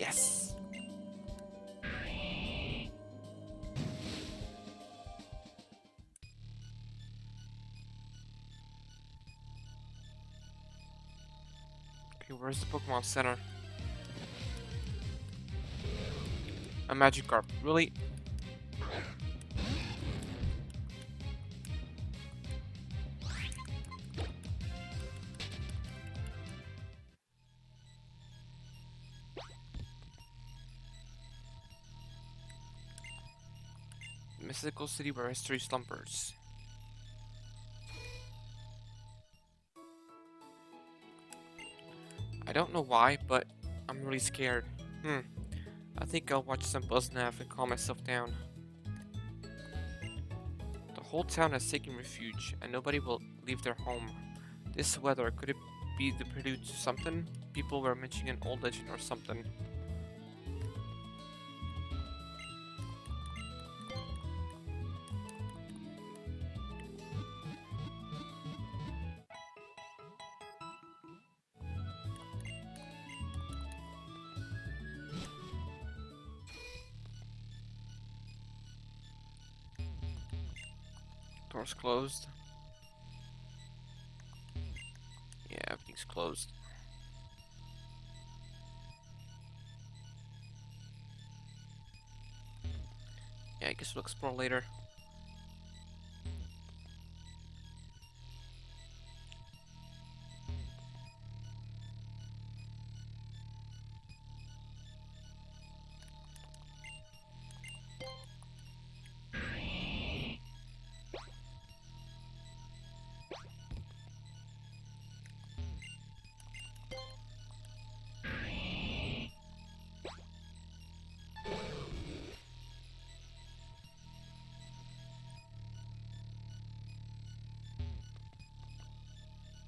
Yes! Okay, where's the Pokemon Center? A Magikarp. Really? Mystical city where history slumbers. I don't know why, but I'm really scared. I think I'll watch some BuzzNav and calm myself down. The whole town has taken refuge, and nobody will leave their home. This weather, could it be the prelude to something? People were mentioning an old legend or something. Doors closed. Yeah, everything's closed. Yeah, I guess we'll explore later.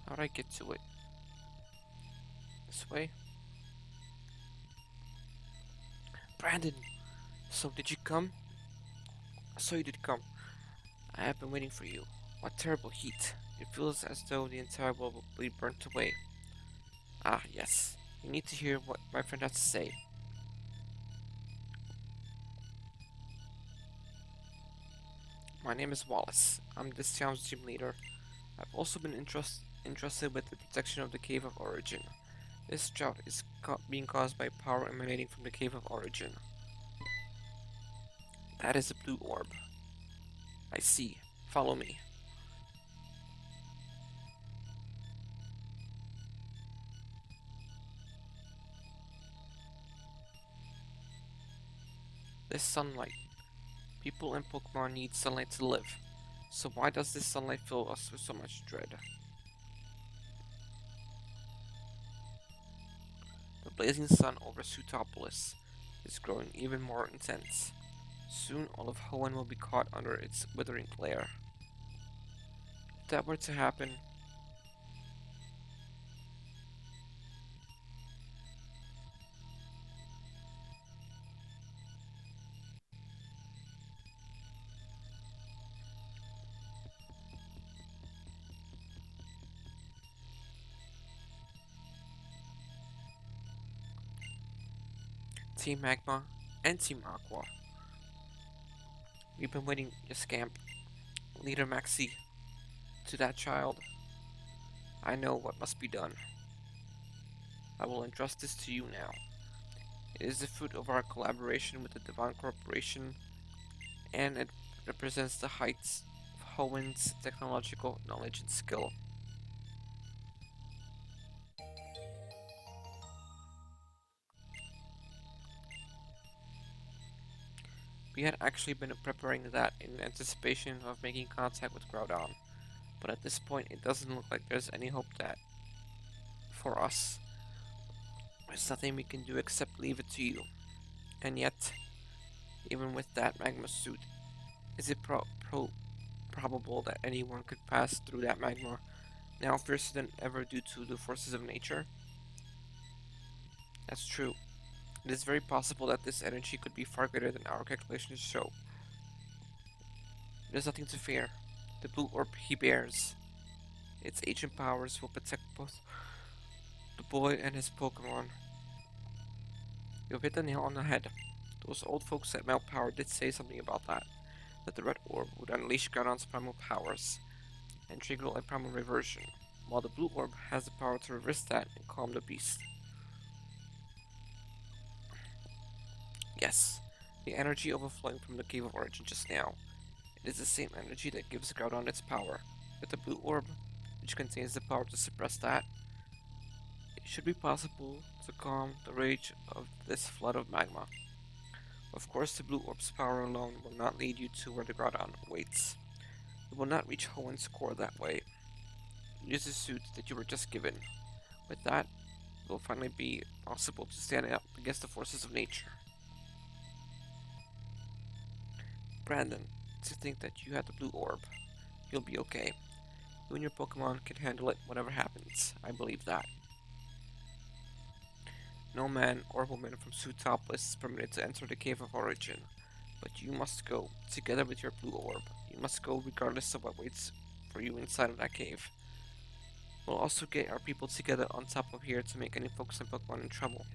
How'd I get to it? This way? Brandon! So did you come? So you did come. I have been waiting for you. What terrible heat. It feels as though the entire world will be burnt away. Ah, yes. You need to hear what my friend has to say. My name is Wallace. I'm this town's gym leader. I've also been interested with the protection of the Cave of Origin. This drought is being caused by power emanating from the Cave of Origin. That is a blue orb. I see. Follow me. This sunlight. People and Pokemon need sunlight to live. So why does this sunlight fill us with so much dread? The blazing sun over Sutopolis is growing even more intense. Soon all of Hoenn will be caught under its withering glare. If that were to happen, Team Magma and Team Aqua. We've been waiting, you scamp. Leader Maxi. To that child. I know what must be done. I will entrust this to you now. It is the fruit of our collaboration with the Divine Corporation, and it represents the heights of Hoenn's technological knowledge and skill. We had actually been preparing that in anticipation of making contact with Groudon, but at this point it doesn't look like there's any hope that, for us, there's nothing we can do except leave it to you. And yet, even with that magma suit, is it probable that anyone could pass through that magma, now fiercer than ever due to the forces of nature? That's true. It is very possible that this energy could be far greater than our calculations show. There's nothing to fear. The blue orb he bears. Its ancient powers will protect both the boy and his Pokemon. You've hit the nail on the head. Those old folks at Melt Power did say something about that. That the red orb would unleash Groudon's primal powers and trigger a primal reversion, while the blue orb has the power to reverse that and calm the beast. Yes, the energy overflowing from the Cave of Origin just now. It is the same energy that gives Groudon its power. With the blue orb, which contains the power to suppress that, it should be possible to calm the rage of this flood of magma. Of course, the blue orb's power alone will not lead you to where the Groudon waits. It will not reach Hoenn core that way. Use the suit that you were just given. With that, it will finally be possible to stand up against the forces of nature. Brandon, to think that you had the blue orb. You'll be okay. You and your Pokemon can handle it whatever happens. I believe that. No man or woman from Sootopolis is permitted to enter the Cave of Origin, but you must go, together with your blue orb. You must go regardless of what waits for you inside of that cave. We'll also get our people together on top of here to make any folks and Pokemon in trouble.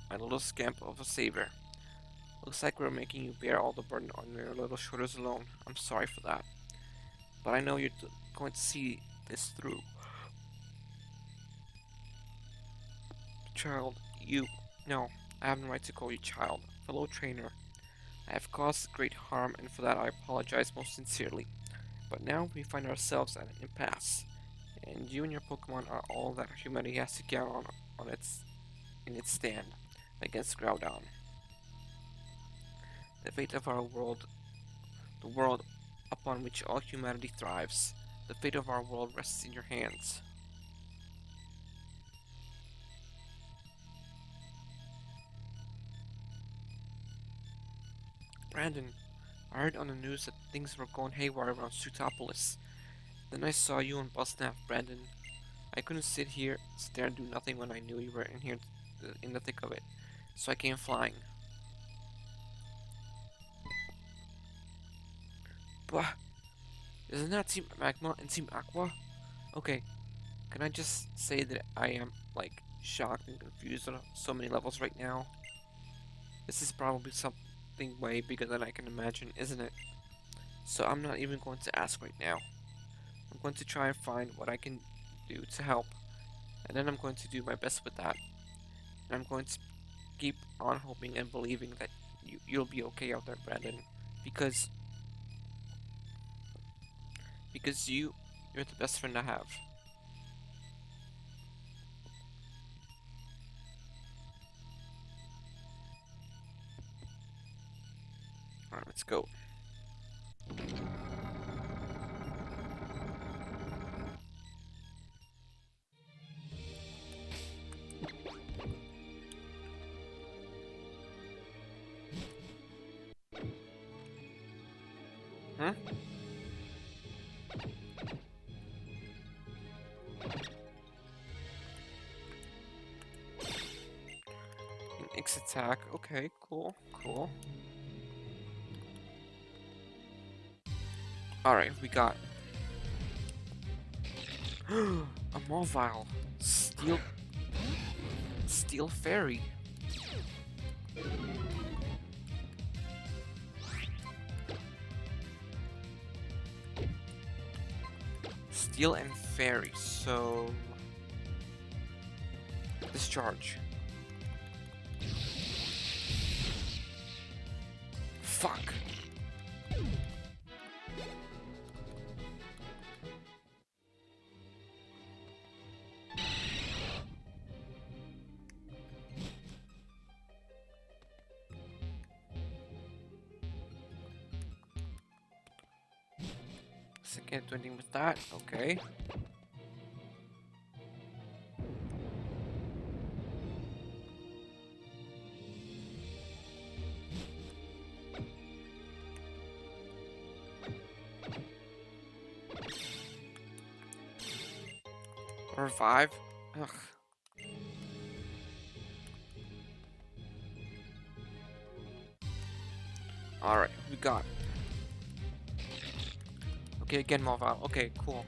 My little scamp of a savior. Looks like we're making you bear all the burden on your little shoulders alone. I'm sorry for that. But I know you're going to see this through. Child, no, I have no right to call you child. Fellow trainer. I have caused great harm, and for that I apologize most sincerely. But now we find ourselves at an impasse, and you and your Pokemon are all that humanity has to count on in its stand against Groudon. The fate of our world, the world upon which all humanity thrives, the fate of our world rests in your hands. Brandon, I heard on the news that things were going haywire around Sootopolis. Then I saw you on Buzznav, Brandon. I couldn't sit there and do nothing when I knew you were in here in the thick of it. So I came flying. Bah! Isn't that Team Magma and Team Aqua? Okay, can I just say that I am, like, shocked and confused on so many levels right now? This is probably something way bigger than I can imagine, isn't it? So I'm not even going to ask right now. I'm going to try and find what I can do to help, and then I'm going to do my best with that. And I'm going to keep on hoping and believing that you'll be okay out there, Brandon, because you're the best friend I have. Alright, let's go. Huh? An X attack. Okay, cool. Alright, we got a Mobile. Steel Fairy. Steel and Fairy, so discharge. Fuck. So can't do anything with that. Okay. Revive? Ugh. Alright, we got it. Okay, again, Mobile. Okay, cool.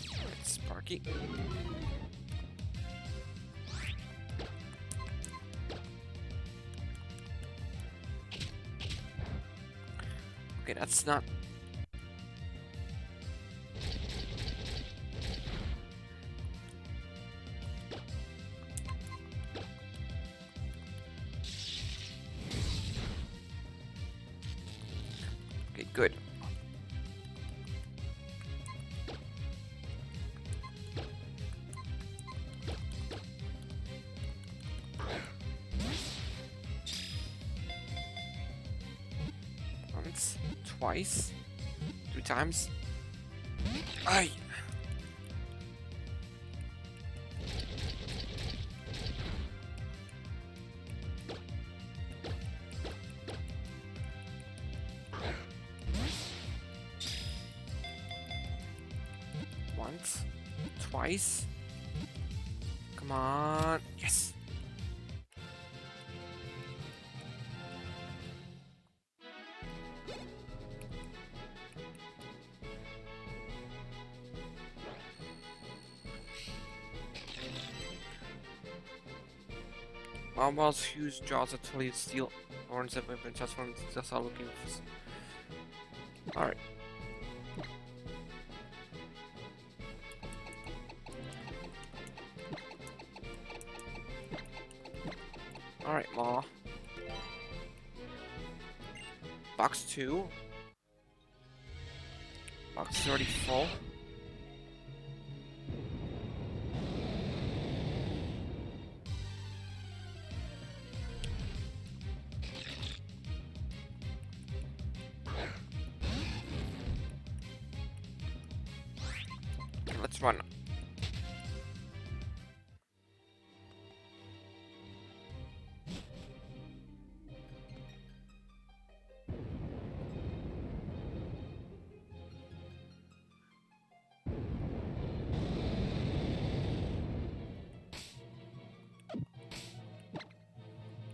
Alright, Sparky. Okay, that's not... Okay, good. Once, twice, 3 times. Aye! Once, twice. Come on. Yes! Malmal's huge jaws are totally steel horns have been transformed into just looking for... Alright. Alright, Maw. Box 2. Box is already full. Okay, let's run.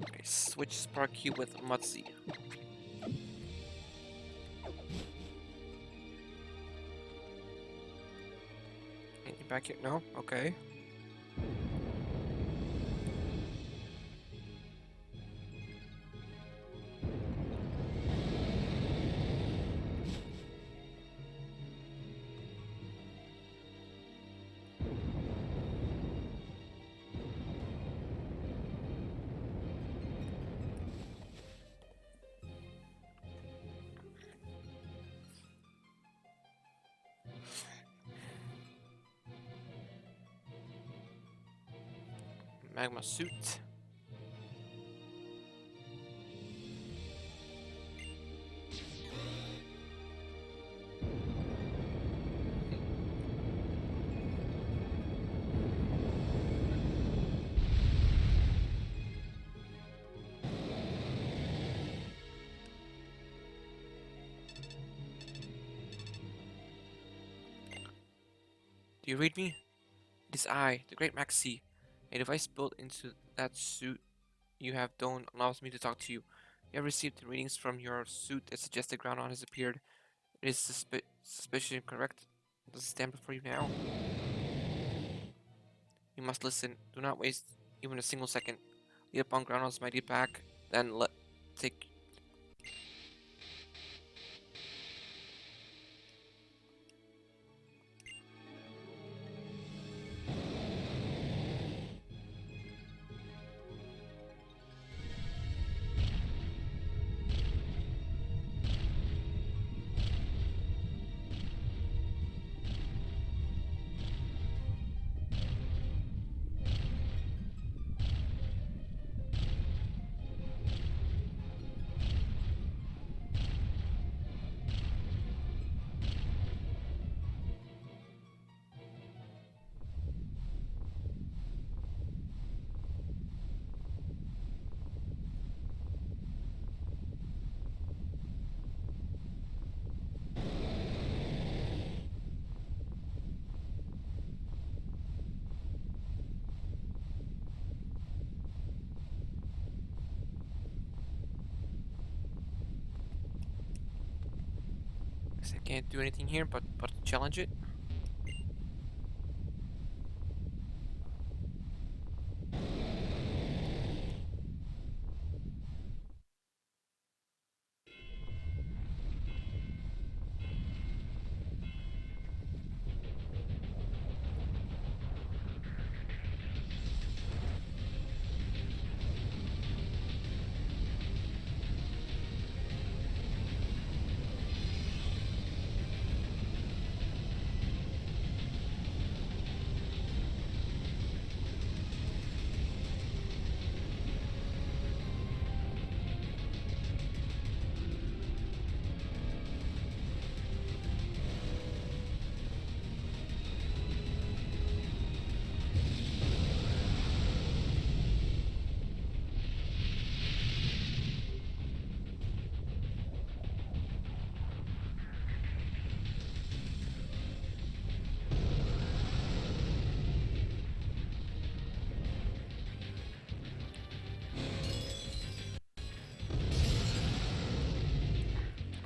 Okay, switch Sparky with Mudzy. Anything back here? No? Okay. Magma suit. Do you read me? It is I, the Great Maxi. A device built into that suit you have done allows me to talk to you. You have received the readings from your suit that suggest the Groudon has appeared. It is suspicion correct? Does it stand before you now? You must listen. Do not waste even a single second. Lead upon Groudon's mighty back, then take... I can't do anything here but challenge it.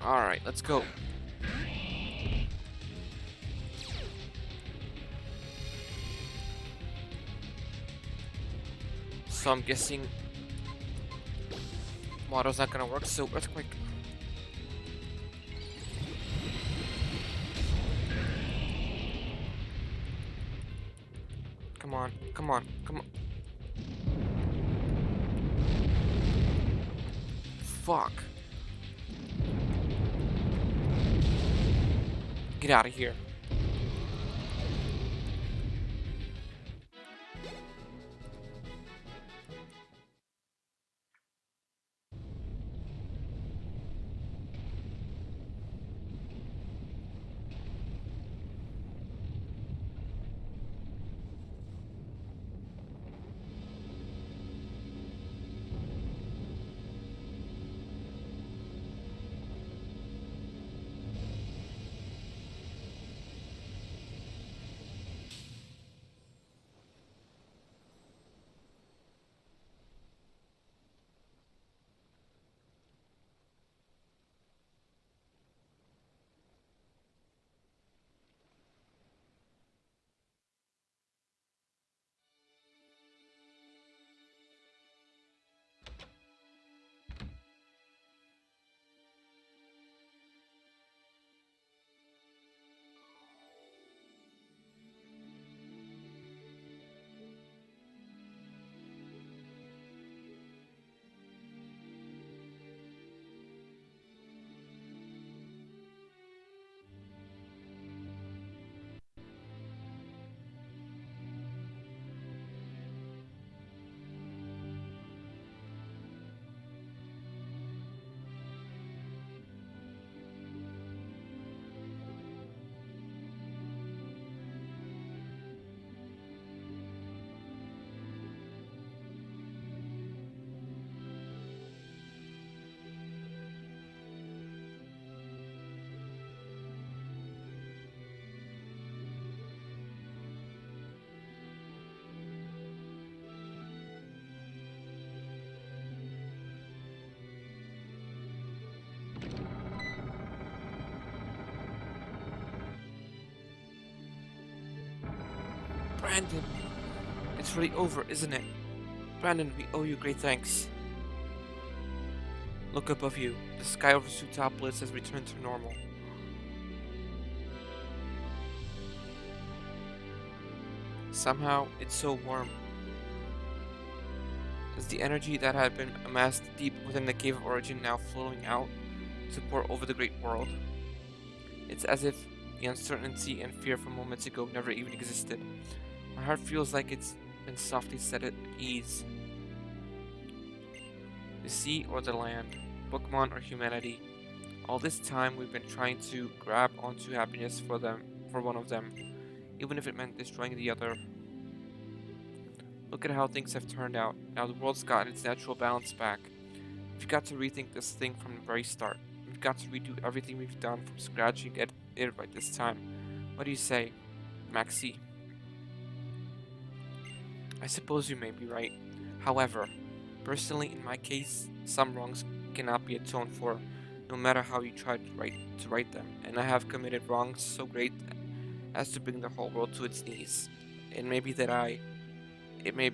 Alright, let's go. So I'm guessing water's not gonna work, so earthquake. Come on, come on, come on. Fuck. Get out of here. Brandon, it's really over, isn't it? Brandon, we owe you great thanks. Look above you. The sky over Sutopolis has returned to normal. Somehow, it's so warm. Is the energy that had been amassed deep within the Cave of Origin now flowing out to pour over the great world? It's as if the uncertainty and fear from moments ago never even existed. My heart feels like it's been softly set at ease. The sea or the land, Pokemon or humanity. All this time we've been trying to grab onto happiness for one of them, even if it meant destroying the other. Look at how things have turned out. Now the world's gotten its natural balance back. We've got to rethink this thing from the very start. We've got to redo everything we've done from scratch and get it right this time. What do you say, Maxie? I suppose you may be right. However, personally in my case, some wrongs cannot be atoned for, no matter how you try to right them, and I have committed wrongs so great as to bring the whole world to its knees. It may be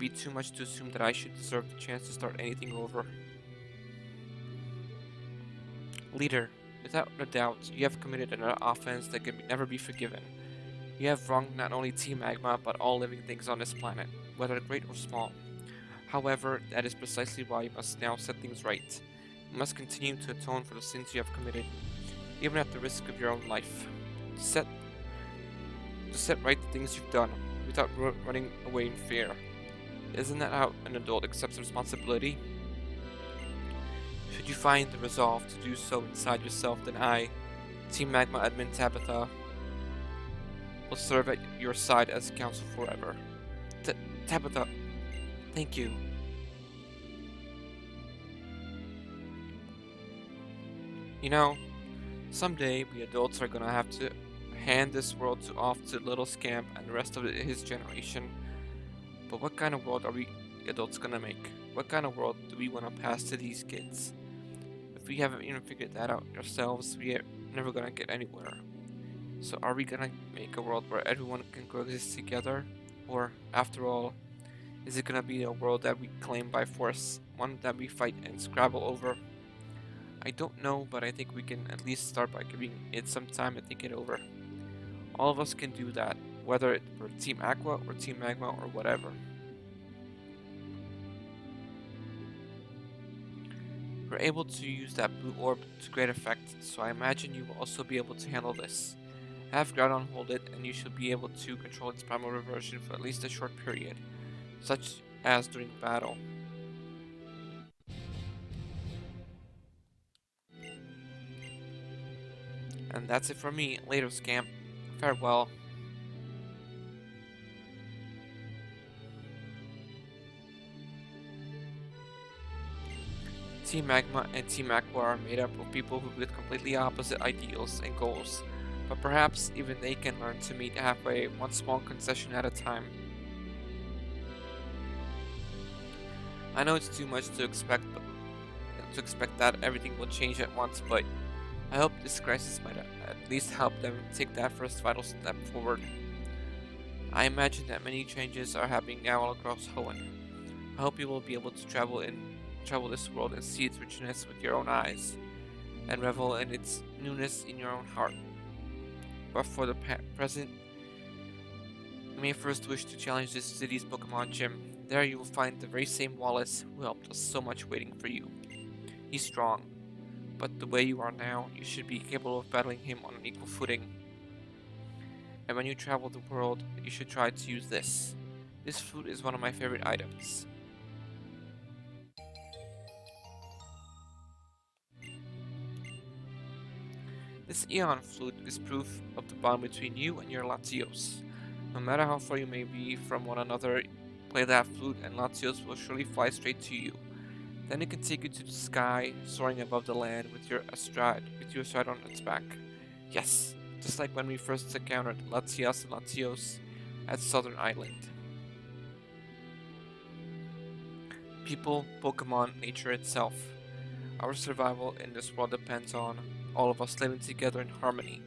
too much to assume that I should deserve the chance to start anything over. Leader, without a doubt, you have committed an offense that can never be forgiven. You have wronged not only Team Magma, but all living things on this planet, whether great or small. However, that is precisely why you must now set things right. You must continue to atone for the sins you have committed, even at the risk of your own life. To set right the things you've done, without running away in fear. Isn't that how an adult accepts responsibility? Should you find the resolve to do so inside yourself, then I, Team Magma Admin Tabitha, will serve at your side as counsel forever. Tabitha, thank you. You know, someday we adults are gonna have to hand this world off to little Scamp and the rest of his generation. But what kind of world are we adults gonna make? What kind of world do we want to pass to these kids? If we haven't even figured that out ourselves, we are never gonna get anywhere. So are we gonna make a world where everyone can coexist together? Or, after all, is it gonna be a world that we claim by force, one that we fight and scrabble over? I don't know, but I think we can at least start by giving it some time to think it over. All of us can do that, whether we're Team Aqua or Team Magma or whatever. We're able to use that blue orb to great effect, so I imagine you will also be able to handle this. Have Groudon hold it, and you should be able to control its primal reversion for at least a short period, such as during battle. And that's it for me. Later, Scamp. Farewell. Team Magma and Team Aqua are made up of people who with completely opposite ideals and goals, but perhaps even they can learn to meet halfway, one small concession at a time. I know it's too much to expect that everything will change at once, but I hope this crisis might at least help them take that first vital step forward. I imagine that many changes are happening now all across Hoenn. I hope you will be able to travel this world and see its richness with your own eyes, and revel in its newness in your own heart. But for the present, you may first wish to challenge this city's Pokemon gym. There you will find the very same Wallace who helped us so much waiting for you. He's strong, but the way you are now, you should be capable of battling him on an equal footing. And when you travel the world, you should try to use this. This flute is one of my favorite items. This Eon flute is proof of the bond between you and your Latios. No matter how far you may be from one another, play that flute and Latios will surely fly straight to you. Then it can take you to the sky, soaring above the land with your astride on its back. Yes, just like when we first encountered Latias and Latios at Southern Island. People, Pokemon, nature itself. Our survival in this world depends on all of us living together in harmony.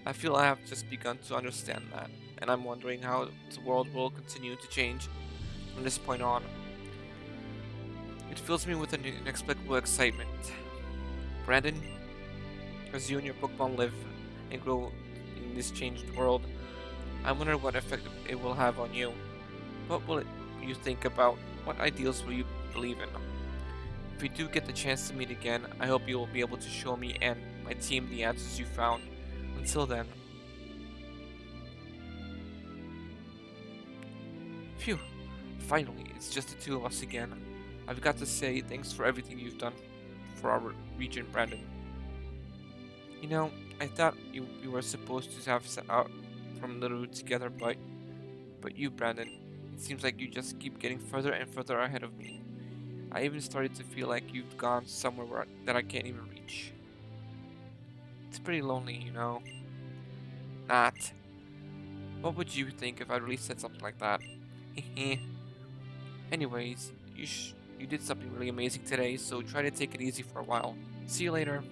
I feel I have just begun to understand that, and I'm wondering how the world will continue to change from this point on. It fills me with an inexplicable excitement. Brandon, as you and your Pokemon live and grow in this changed world, I wonder what effect it will have on you. What will you think about? What ideals will you believe in? If we do get the chance to meet again, I hope you will be able to show me and my team the answers you found. Until then. Phew, finally, it's just the two of us again. I've got to say thanks for everything you've done for our region, Brandon. You know, I thought you were supposed to have set out from the route together, but you, Brandon, it seems like you just keep getting further and further ahead of me. I even started to feel like you've gone somewhere that I can't even reach. It's pretty lonely, you know. Not. What would you think if I really said something like that? Anyways, you did something really amazing today, so try to take it easy for a while. See you later.